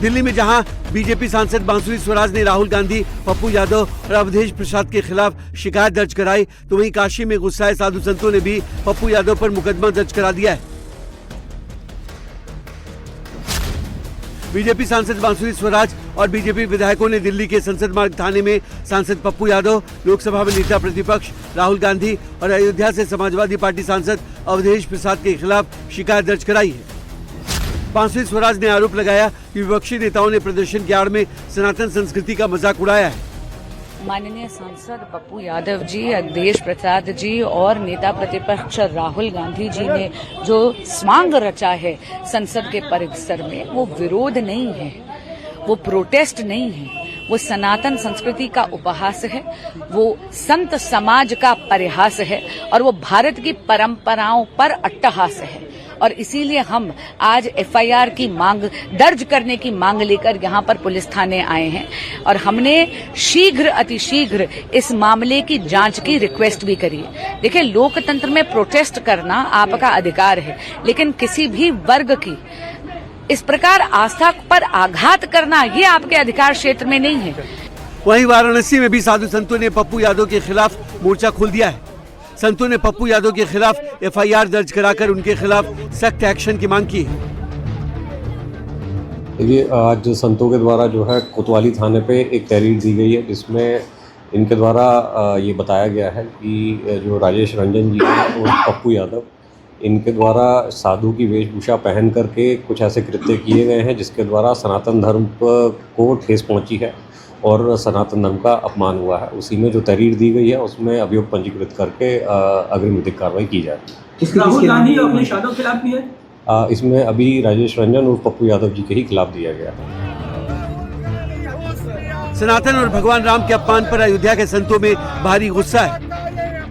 दिल्ली में जहां बीजेपी सांसद बांसुरी स्वराज ने राहुल गांधी, पप्पू यादव और अवधेश प्रसाद के खिलाफ शिकायत दर्ज कराई, तो वहीं काशी में गुस्साए साधु संतों ने भी पप्पू यादव पर मुकदमा दर्ज करा दिया है। बीजेपी सांसद बांसुरी स्वराज और बीजेपी विधायकों ने दिल्ली के संसद मार्ग थाने में सांसद पप्पू यादव, लोकसभा में नेता प्रतिपक्ष राहुल गांधी और अयोध्या से समाजवादी पार्टी सांसद अवधेश प्रसाद के खिलाफ शिकायत दर्ज कराई है। बांसुरी स्वराज ने आरोप लगाया कि विपक्षी नेताओं ने प्रदर्शन की आड़ में सनातन संस्कृति का मजाक उड़ाया है। माननीय सांसद पप्पू यादव जी, अवधेश प्रसाद जी और नेता प्रतिपक्ष राहुल गांधी जी ने जो स्वांग रचा है संसद के परिसर में, वो विरोध नहीं है, वो प्रोटेस्ट नहीं है, वो सनातन संस्कृति का उपहास है, वो संत समाज का परिहास है और वो भारत की परंपराओं पर अट्टहास है। और इसीलिए हम आज एफआईआर की मांग दर्ज करने की मांग लेकर यहाँ पर पुलिस थाने आए हैं और हमने शीघ्र अतिशीघ्र इस मामले की जांच की रिक्वेस्ट भी करी है। देखिए, लोकतंत्र में प्रोटेस्ट करना आपका अधिकार है, लेकिन किसी भी वर्ग की इस प्रकार आस्था पर आघात करना ये आपके अधिकार क्षेत्र में नहीं है। वहीं वाराणसी में भी साधु संतों ने पप्पू यादव के खिलाफ मोर्चा खोल दिया है। संतों ने पप्पू यादव के खिलाफ एफआईआर दर्ज कराकर उनके खिलाफ सख्त एक्शन की मांग की है। देखिए, आज संतों के द्वारा जो है कोतवाली थाने पे एक तहरीर दी गई है, जिसमें इनके द्वारा ये बताया गया है कि जो राजेश रंजन जी हैं और पप्पू यादव, इनके द्वारा साधु की वेशभूषा पहन करके कुछ ऐसे कृत्य किए गए हैं जिसके द्वारा सनातन धर्म को ठेस पहुंची है और सनातन धर्म का अपमान हुआ है। उसी में जो तहरीर दी गई है उसमें अभियोग पंजीकृत करके अग्रिम विधिक कार्रवाई की जाए। राहुल गांधी और अखिलेश यादव के खिलाफ भी है? इसमें अभी राजेश रंजन और पप्पू यादव जी के ही खिलाफ दिया गया है। सनातन और भगवान राम के अपमान पर अयोध्या के संतों में भारी गुस्सा है।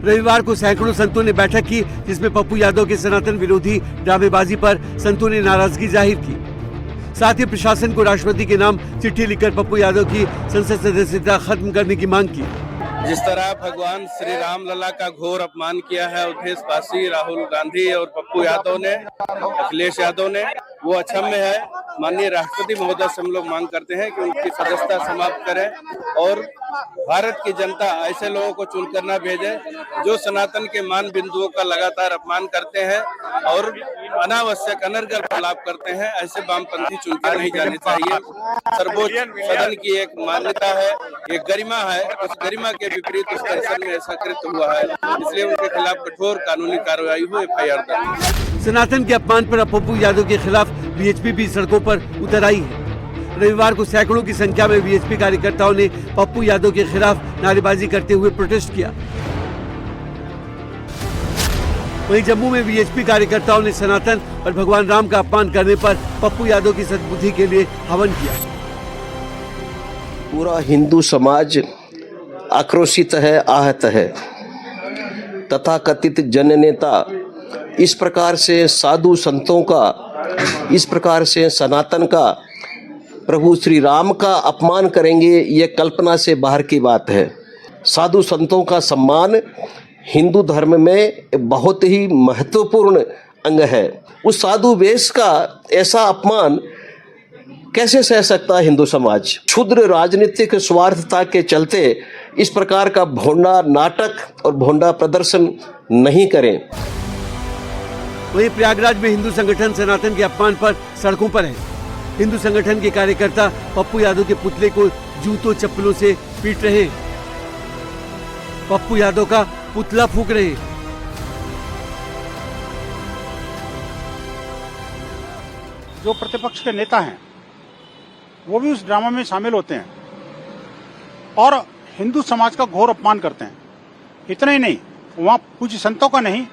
रविवार को सैकड़ों संतों ने बैठक की, जिसमें पप्पू यादव के सनातन विरोधी ड्रामेबाजी पर संतों ने नाराजगी जाहिर की। साथ ही प्रशासन को राष्ट्रपति के नाम चिट्ठी लिखकर पप्पू यादव की संसद सदस्यता खत्म करने की मांग की। जिस तरह भगवान श्री राम लला का घोर अपमान किया है अवधेश पासी, राहुल गांधी और पप्पू यादव ने, अखिलेश यादव ने, वो अक्षम्य है। माननीय राष्ट्रपति महोदय से हम लोग मांग करते हैं कि उनकी सदस्यता समाप्त करें और भारत की जनता ऐसे लोगों को चुनकर न भेजे जो सनातन के मान बिंदुओं का लगातार अपमान करते हैं और अनावश्यक अनर्गल लाभ करते हैं। ऐसे वामपंथी चुनकर नहीं जाने चाहिए। सर्वोच्च सदन की एक मान्यता है, एक गरिमा है, उस गरिमा के विपरीत उस परिसर में ऐसा कृत्य हुआ है, इसलिए उनके खिलाफ कठोर कानूनी कार्रवाई हो, एफआईआर दर्ज। सनातन के अपमान पर पप्पू यादव के खिलाफ बीएचपी भी सड़कों पर उतर आई है। रविवार को सैकड़ों की संख्या में बीएचपी कार्यकर्ताओं ने पप्पू यादव के खिलाफ नारेबाजी करते हुए प्रोटेस्ट किया। वहीं जम्मू में बीएचपी कार्यकर्ताओं ने सनातन और भगवान राम का अपमान करने पर पप्पू यादव की सद्बुद्धि के लिए हवन किया। पूरा हिंदू समाज आक्रोशित है, आहत है। तथाकथित जननेता इस प्रकार से साधु संतों का, इस प्रकार से सनातन का, प्रभु श्री राम का अपमान करेंगे, ये कल्पना से बाहर की बात है। साधु संतों का सम्मान हिंदू धर्म में बहुत ही महत्वपूर्ण अंग है। उस साधु वेश का ऐसा अपमान कैसे सह सकता है हिंदू समाज? क्षुद्र राजनीतिक स्वार्थता के चलते इस प्रकार का भोंडा नाटक और भोंडा प्रदर्शन नहीं करें। वहीं प्रयागराज में हिंदू संगठन सनातन के अपमान पर सड़कों पर है। हिंदू संगठन के कार्यकर्ता पप्पू यादव के पुतले को जूतों चप्पलों से पीट रहे हैं, पप्पू यादव का पुतला फूंक रहे हैं। जो प्रतिपक्ष के नेता हैं वो भी उस ड्रामा में शामिल होते हैं और हिंदू समाज का घोर अपमान करते हैं। इतना ही नहीं, वहां पूज्य संतों का नहीं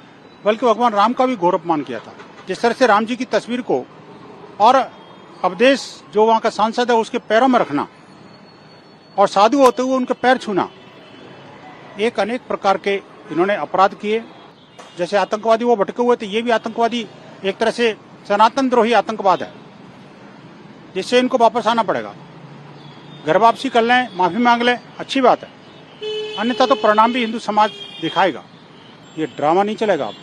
बल्कि भगवान राम का भी घोर अपमान किया था। जिस तरह से राम जी की तस्वीर को और अवधेश जो वहां का सांसद है उसके पैरों में रखना और साधु होते हुए उनके पैर छूना, एक अनेक प्रकार के इन्होंने अपराध किए। जैसे आतंकवादी वो भटके हुए थे, ये भी आतंकवादी एक तरह से सनातन द्रोही आतंकवाद है, जिससे इनको वापस आना पड़ेगा। घर वापसी कर लें, माफी मांग लें, अच्छी बात है, अन्यथा तो परिणाम भी हिंदू समाज दिखाएगा। ये ड्रामा नहीं चलेगा। अब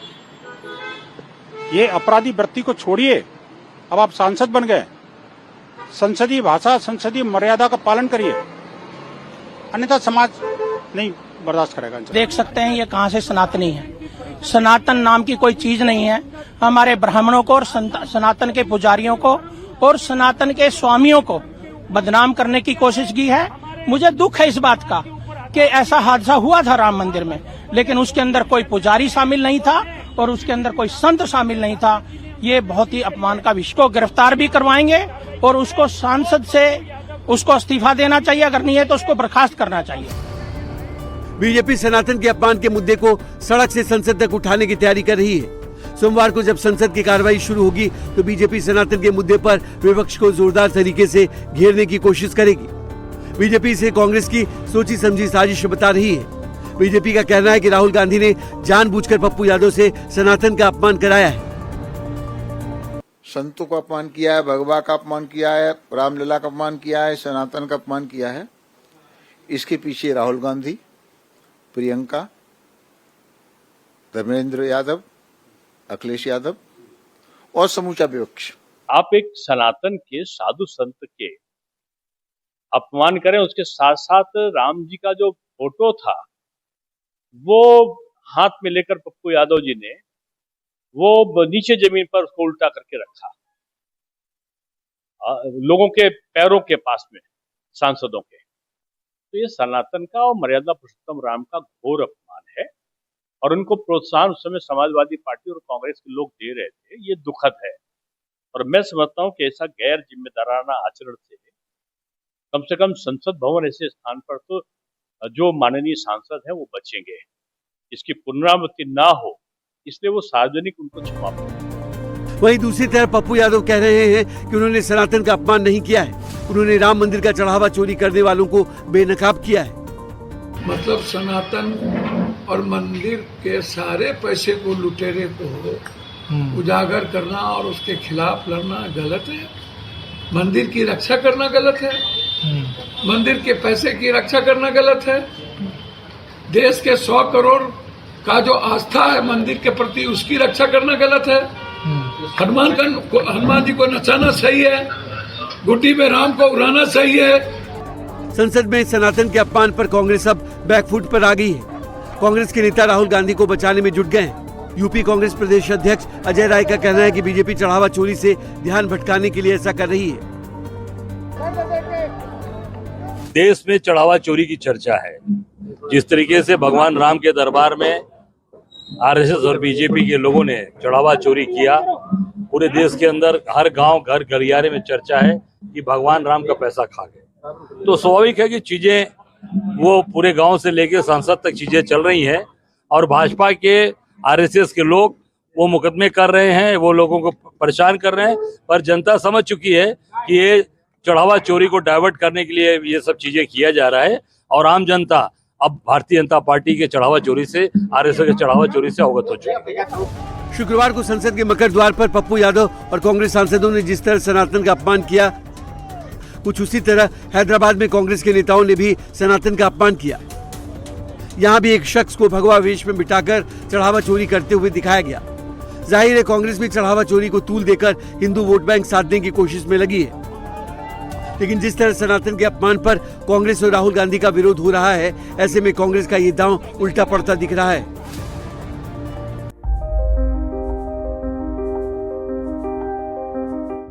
ये अपराधी वृत्ति को छोड़िए, अब आप सांसद बन गए, संसदीय भाषा, संसदीय मर्यादा का पालन करिए, अन्यथा समाज नहीं बर्दाश्त करेगा। देख सकते हैं ये कहां से सनातनी है। सनातन नाम की कोई चीज नहीं है। हमारे ब्राह्मणों को और सनातन के पुजारियों को और सनातन के स्वामियों को बदनाम करने की कोशिश की है। मुझे दुख है इस बात का कि ऐसा हादसा हुआ था राम मंदिर में, लेकिन उसके अंदर कोई पुजारी शामिल नहीं था और उसके अंदर कोई संत शामिल नहीं था। ये बहुत ही अपमान का विषय। को गिरफ्तार भी करवाएंगे और उसको सांसद से उसको इस्तीफा देना चाहिए, अगर नहीं है तो उसको बर्खास्त करना चाहिए। बीजेपी सनातन के अपमान के मुद्दे को सड़क से संसद तक उठाने की तैयारी कर रही है। सोमवार को जब संसद की कार्रवाई शुरू होगी तो बीजेपी सनातन के मुद्दे पर विपक्ष को जोरदार तरीके से घेरने की कोशिश करेगी। बीजेपी इसे कांग्रेस की सोची समझी साजिश बता रही है। बीजेपी का कहना है कि राहुल गांधी ने जानबूझकर पप्पू यादव से सनातन का अपमान कराया है। संतों का अपमान किया है, भगवा का अपमान किया है, रामलला का अपमान किया है, सनातन का अपमान किया है। इसके पीछे राहुल गांधी, प्रियंका, धर्मेंद्र यादव, अखिलेश यादव और समूचा विपक्ष। आप एक सनातन के साधु संत के अपमान करें, उसके साथ साथ राम जी का जो फोटो था वो हाथ में लेकर पप्पू यादव जी ने वो नीचे जमीन पर उसको उल्टा करके रखा, लोगों के पैरों के पास में, सांसदों के। तो ये सनातन का और मर्यादा पुरुषोत्तम राम का घोर अपमान है और उनको प्रोत्साहन उस समय समाजवादी पार्टी और कांग्रेस के लोग दे रहे थे। ये दुखद है और मैं समझता हूं कि ऐसा गैर जिम्मेदाराना आचरण से कम से कम संसद भवन ऐसे स्थान पर तो जो माननीय सांसद हैं वो बचेंगे। इसकी पुनरावृत्ति ना हो इसलिए वो सार्वजनिक उनको क्षमा करें। वहीं दूसरी तरफ पप्पू यादव कह रहे हैं कि उन्होंने सनातन का अपमान नहीं किया है, उन्होंने राम मंदिर का चढ़ावा चोरी करने वालों को बेनकाब किया है। मतलब सनातन और मंदिर के सारे पैसे को, लुटेरे को उजागर करना और उसके खिलाफ लड़ना गलत है। मंदिर की रक्षा करना गलत है, मंदिर के पैसे की रक्षा करना गलत है। देश के 100 करोड़ का जो आस्था है मंदिर के प्रति, उसकी रक्षा करना गलत है। हनुमान जी को नचाना सही है, गुड्डी में राम को उड़ाना सही है। संसद में सनातन के अपमान पर कांग्रेस अब बैकफुट पर आ गई है। कांग्रेस के नेता राहुल गांधी को बचाने में जुट गए हैं। यूपी कांग्रेस प्रदेश अध्यक्ष अजय राय का कहना है कि बीजेपी चढ़ावा चोरी से ध्यान भटकाने के लिए ऐसा कर रही है। देश में चढ़ावा चोरी की चर्चा है। जिस तरीके से भगवान राम के दरबार में आरएसएस और बीजेपी के लोगों ने चढ़ावा चोरी किया, पूरे देश के अंदर हर गांव, घर गलियारे में चर्चा है कि भगवान राम का पैसा खा गए। तो स्वाभाविक है कि चीजें वो पूरे गांव से लेकर संसद तक चीजें चल रही हैं और भाजपा के, आरएसएस के लोग वो मुकदमे कर रहे हैं, वो लोगों को परेशान कर रहे हैं। पर जनता समझ चुकी है कि ये चढ़ावा चोरी को डाइवर्ट करने के लिए ये सब चीजें किया जा रहा है और आम जनता अब भारतीय जनता पार्टी के चढ़ावा चोरी से, आरएसएस के चढ़ावा चोरी से अवगत हो चुकी है। शुक्रवार को संसद के मकर द्वार पर पप्पू यादव और कांग्रेस सांसदों ने जिस तरह सनातन का अपमान किया, कुछ उसी तरह हैदराबाद में कांग्रेस के नेताओं ने भी सनातन का अपमान किया। यहाँ भी एक शख्स को भगवा वेश में बिठाकर चढ़ावा चोरी करते हुए दिखाया गया। जाहिर है कांग्रेस भी चढ़ावा चोरी को तूल देकर हिंदू वोट बैंक साधने की कोशिश में लगी है। लेकिन जिस तरह सनातन के अपमान पर कांग्रेस और राहुल गांधी का विरोध हो रहा है, ऐसे में कांग्रेस का ये दांव उल्टा पड़ता दिख रहा है।